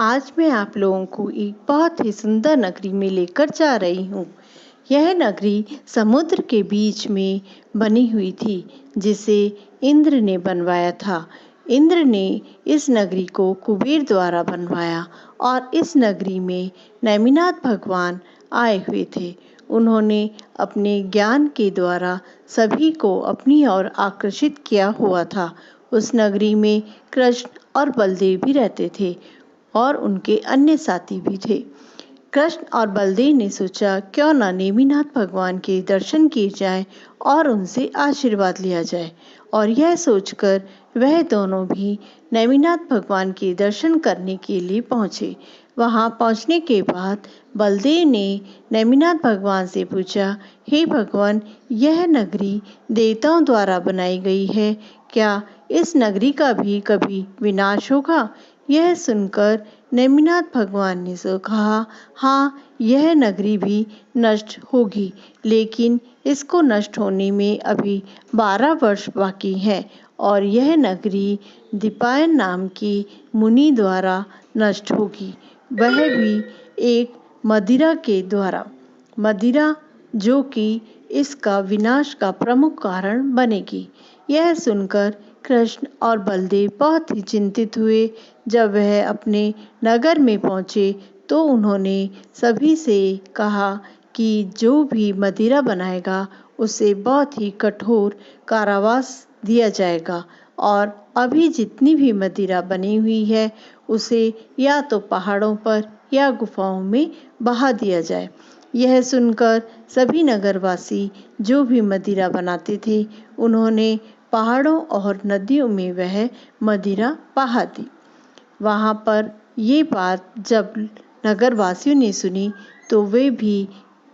आज मैं आप लोगों को एक बहुत ही सुंदर नगरी में लेकर जा रही हूँ। यह नगरी समुद्र के बीच में बनी हुई थी, जिसे इंद्र ने बनवाया था। इंद्र ने इस नगरी को कुबेर द्वारा बनवाया और इस नगरी में नेमिनाथ भगवान आए हुए थे। उन्होंने अपने ज्ञान के द्वारा सभी को अपनी ओर आकर्षित किया हुआ था। उस नगरी में कृष्ण और बलदेव भी रहते थे और उनके अन्य साथी भी थे। कृष्ण और बलदेव ने सोचा क्यों न नेमिनाथ भगवान के दर्शन किए जाए और उनसे आशीर्वाद लिया जाए, और यह सोचकर वह दोनों भी नेमिनाथ भगवान के दर्शन करने के लिए पहुँचे। वहां पहुंचने के बाद बलदेव ने नेमिनाथ भगवान से पूछा, हे भगवान, यह नगरी देवताओं द्वारा बनाई गई है, क्या इस नगरी का भी कभी विनाश होगा? यह सुनकर नेमिनाथ भगवान ने सो कहा, हाँ, यह नगरी भी नष्ट होगी, लेकिन इसको नष्ट होने में अभी 12 वर्ष बाकी हैं और यह नगरी दीपायन नाम की मुनि द्वारा नष्ट होगी, वह भी एक मदिरा के द्वारा। मदिरा जो कि इसका विनाश का प्रमुख कारण बनेगी। यह सुनकर कृष्ण और बलदेव बहुत ही चिंतित हुए। जब वह अपने नगर में पहुँचे तो उन्होंने सभी से कहा कि जो भी मदिरा बनाएगा उसे बहुत ही कठोर कारावास दिया जाएगा, और अभी जितनी भी मदिरा बनी हुई है उसे या तो पहाड़ों पर या गुफाओं में बहा दिया जाए। यह सुनकर सभी नगरवासी जो भी मदिरा बनाते थे उन्होंने पहाड़ों और नदियों में वह मदिरा बहा दी। वहाँ पर ये बात जब नगरवासियों ने सुनी तो वे भी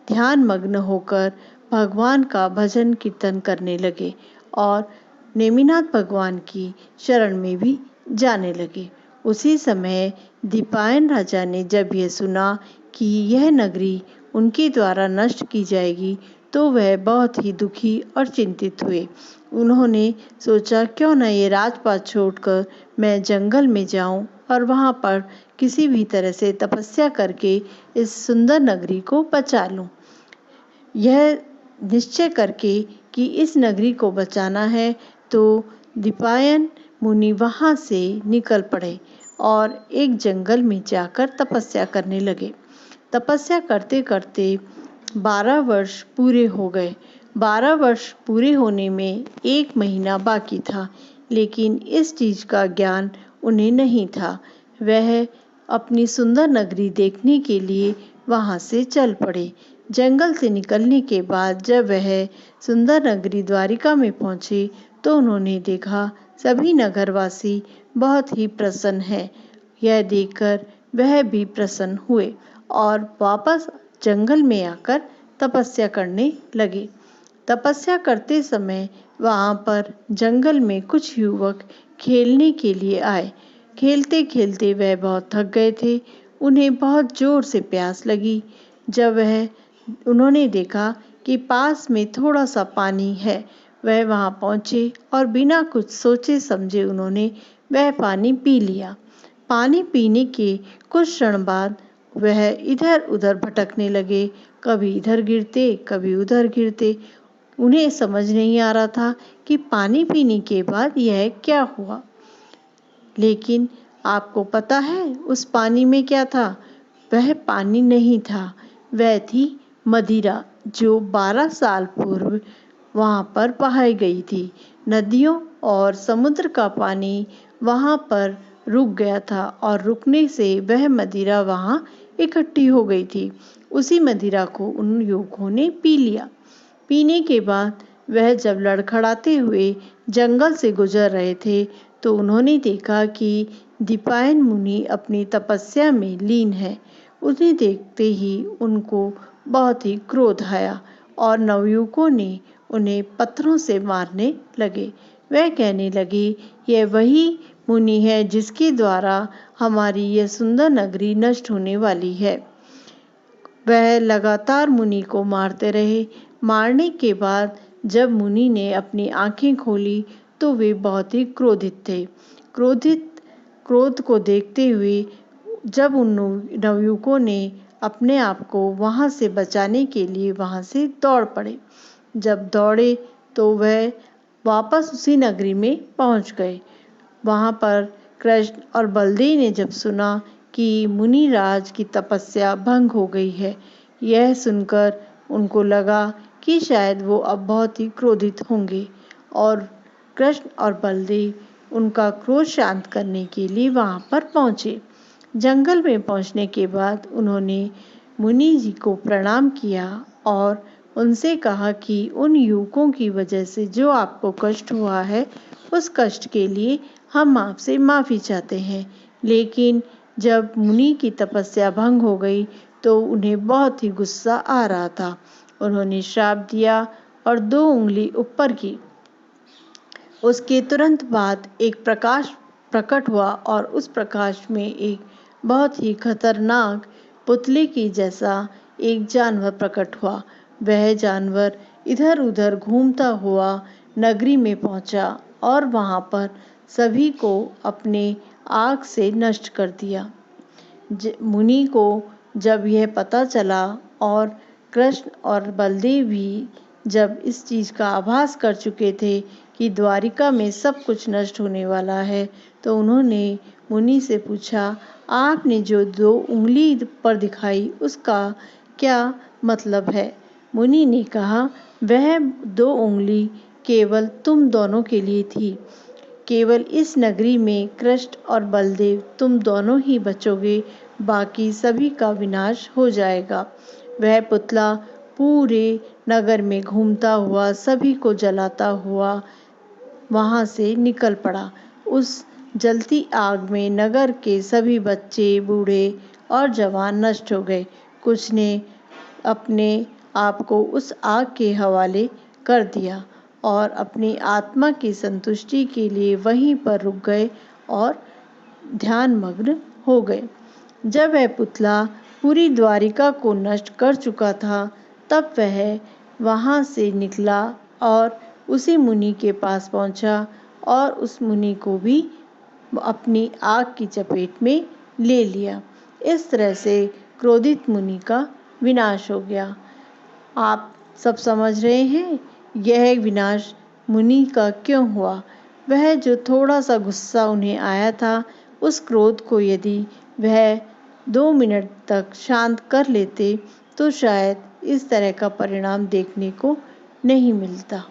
ध्यान मग्न होकर भगवान का भजन कीर्तन करने लगे और नेमिनाथ भगवान की शरण में भी जाने लगे। उसी समय दीपायन राजा ने जब यह सुना कि यह नगरी उनके द्वारा नष्ट की जाएगी तो वह बहुत ही दुखी और चिंतित हुए। उन्होंने सोचा क्यों न ये राजपाट छोड़कर मैं जंगल में जाऊं और वहां पर किसी भी तरह से तपस्या करके इस सुंदर नगरी को बचा लूं। यह निश्चय करके कि इस नगरी को बचाना है तो दीपायन मुनि वहां से निकल पड़े और एक जंगल में जाकर तपस्या करने लगे। तपस्या करते करते 12 वर्ष पूरे हो गए। 12 वर्ष पूरे होने में 1 महीना बाकी था, लेकिन इस चीज का ज्ञान उन्हें नहीं था। वह अपनी सुंदर नगरी देखने के लिए वहां से चल पड़े। जंगल से निकलने के बाद जब वह सुंदर नगरी द्वारिका में पहुंचे तो उन्होंने देखा सभी नगरवासी बहुत ही प्रसन्न हैं। यह देखकर वह भी प्रसन्न हुए और वापस जंगल में आकर तपस्या करने लगे। तपस्या करते समय वहां पर जंगल में कुछ युवक खेलने के लिए आए। खेलते खेलते वह बहुत थक गए थे। उन्हें बहुत जोर से प्यास लगी। जब उन्होंने देखा कि पास में थोड़ा सा पानी है, वह वहां पहुंचे और बिना कुछ सोचे समझे उन्होंने वह पानी पी लिया। पानी पीने के कुछ क्षण बाद वह इधर उधर भटकने लगे, कभी इधर गिरते कभी उधर गिरते। उन्हें समझ नहीं आ रहा था कि पानी पीने के बाद यह क्या हुआ। लेकिन आपको पता है उस पानी में क्या था? वह पानी नहीं था, वह थी मदिरा, जो 12 साल पूर्व वहां पर बहाई गई थी। नदियों और समुद्र का पानी वहां पर रुक गया था और रुकने से वह मदिरा वहां इकट्ठी हो गई थी। उसी मदिरा को उन युवकों ने पी लिया। पीने के बाद वह जब लड़खड़ाते हुए जंगल से गुजर रहे थे तो उन्होंने देखा कि दीपायन मुनि अपनी तपस्या में लीन है। उन्हें देखते ही उनको बहुत ही क्रोध आया और नवयुवकों ने उन्हें पत्थरों से मारने लगे। वह कहने लगे, यह वही मुनि है जिसके द्वारा हमारी यह सुंदर नगरी नष्ट होने वाली है। वह लगातार मुनि को मारते रहे। मारने के बाद जब मुनि ने अपनी आंखें खोली तो वे बहुत ही क्रोधित थे। क्रोध को देखते हुए जब उन नवयुवकों ने अपने आप को वहाँ से बचाने के लिए वहाँ से दौड़ पड़े। जब दौड़े तो वह वापस उसी नगरी में पहुँच गए। वहाँ पर कृष्ण और बलदेव ने जब सुना कि मुनिराज की तपस्या भंग हो गई है, यह सुनकर उनको लगा कि शायद वो अब बहुत ही क्रोधित होंगे और कृष्ण और बलदेव उनका क्रोध शांत करने के लिए वहाँ पर पहुँचे। जंगल में पहुँचने के बाद उन्होंने मुनि जी को प्रणाम किया और उनसे कहा कि उन युवकों की वजह से जो आपको कष्ट हुआ है, उस कष्ट के लिए हम आपसे माफ़ी चाहते हैं। लेकिन जब मुनि की तपस्या भंग हो गई तो उन्हें बहुत ही गुस्सा आ रहा था। उन्होंने श्राप दिया और 2 उंगली ऊपर की। उसके तुरंत बाद एक प्रकाश प्रकट हुआ और उस प्रकाश में एक बहुत ही खतरनाक पुतले की जैसा एक जानवर प्रकट हुआ। वह जानवर इधर-उधर घूमता हुआ नगरी में पहुंचा और वहां पर सभी को अपने आग से नष्ट कर दिया। मुनि को जब यह पता चला और कृष्ण और बलदेव भी जब इस चीज़ का आभास कर चुके थे कि द्वारिका में सब कुछ नष्ट होने वाला है, तो उन्होंने मुनि से पूछा, आपने जो 2 उंगली पर दिखाई उसका क्या मतलब है? मुनि ने कहा, वह 2 उंगली केवल तुम दोनों के लिए थी। केवल इस नगरी में कृष्ण और बलदेव तुम दोनों ही बचोगे, बाकी सभी का विनाश हो जाएगा। वह पुतला पूरे नगर में घूमता हुआ सभी को जलाता हुआ वहाँ से निकल पड़ा। उस जलती आग में नगर के सभी बच्चे, बूढ़े और जवान नष्ट हो गए। कुछ ने अपने आप को उस आग के हवाले कर दिया और अपनी आत्मा की संतुष्टि के लिए वहीं पर रुक गए और ध्यानमग्न हो गए। जब वह पुतला पूरी द्वारिका को नष्ट कर चुका था, तब वह वहाँ से निकला और उसी मुनि के पास पहुँचा और उस मुनि को भी अपनी आग की चपेट में ले लिया। इस तरह से क्रोधित मुनि का विनाश हो गया। आप सब समझ रहे हैं यह विनाश मुनि का क्यों हुआ। वह जो थोड़ा सा गुस्सा उन्हें आया था, उस क्रोध को यदि वह 2 मिनट तक शांत कर लेते तो शायद इस तरह का परिणाम देखने को नहीं मिलता।